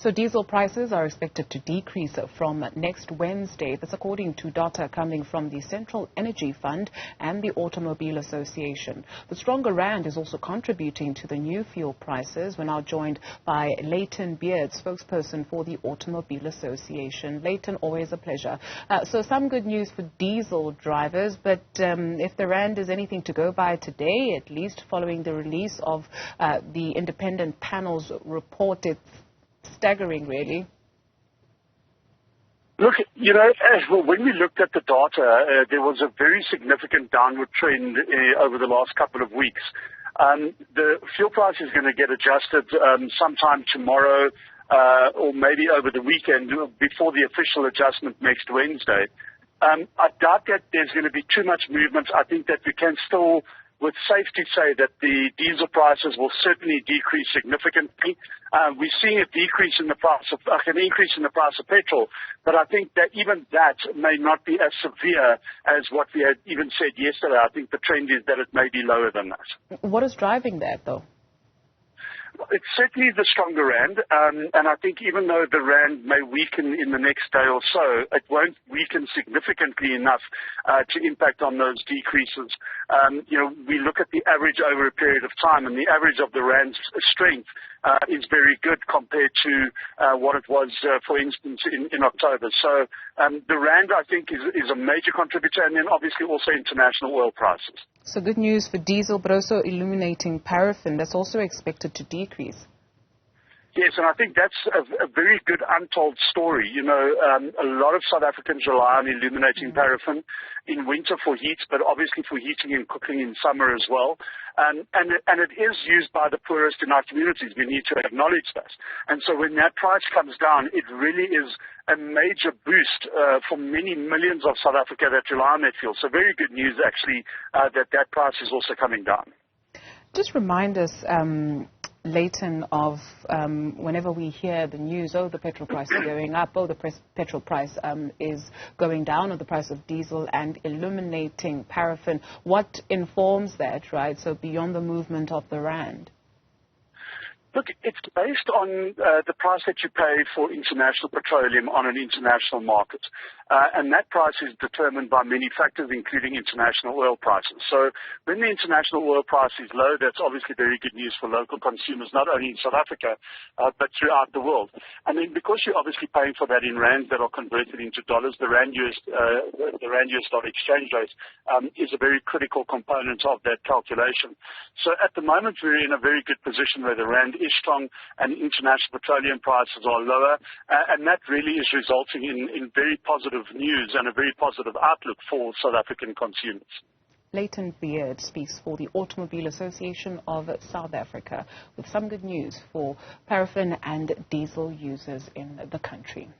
So diesel prices are expected to decrease from next Wednesday. That's according to data coming from the Central Energy Fund and the Automobile Association. The stronger rand is also contributing to the new fuel prices. We're now joined by Layton Beard, spokesperson for the Automobile Association. Layton, always a pleasure. So some good news for diesel drivers, but if the rand is anything to go by today, at least following the release of the independent panel's report, it's staggering, really. Look, you know, when we looked at the data, there was a very significant downward trend over the last couple of weeks. The fuel price is going to get adjusted sometime tomorrow or maybe over the weekend before the official adjustment next Wednesday. I doubt that there's going to be too much movement. I think that we can still, with safety, say that the diesel prices will certainly decrease significantly. We're seeing a decrease in the price of, an increase in the price of petrol, but I think that even that may not be as severe as what we had even said yesterday. I think the trend is that it may be lower than that. What is driving that, though? It's certainly the stronger rand, and I think even though the rand may weaken in the next day or so, it won't weaken significantly enough to impact on those decreases. You know, we look at the average over a period of time, and the average of the rand's strength is very good compared to what it was, for instance, in October. So the rand, I think, is a major contributor, and then obviously also international oil prices. So good news for diesel, but also illuminating paraffin. That's also expected to decrease. Yes, and I think that's a very good untold story. You know, a lot of South Africans rely on illuminating paraffin in winter for heat, but obviously for heating and cooking in summer as well. And it is used by the poorest in our communities. We need to acknowledge that. And so when that price comes down, it really is a major boost for many millions of South Africa that rely on that fuel. So very good news, actually, that price is also coming down. Just remind us, Layton, of whenever we hear the news, oh, the petrol price is going up, oh, the petrol price is going down, or the price of diesel, and illuminating paraffin, what informs that, right? So beyond the movement of the rand. Look, it's based on the price that you pay for international petroleum on an international market. And that price is determined by many factors, including international oil prices. So when the international oil price is low, that's obviously very good news for local consumers, not only in South Africa, but throughout the world. And then because you're obviously paying for that in rands that are converted into dollars, the rand-US dollar exchange rate is a very critical component of that calculation. So at the moment, we're in a very good position where the rand is strong and international petroleum prices are lower, and that really is resulting in very positive news and a very positive outlook for South African consumers. Layton Beard speaks for the Automobile Association of South Africa with some good news for paraffin and diesel users in the country.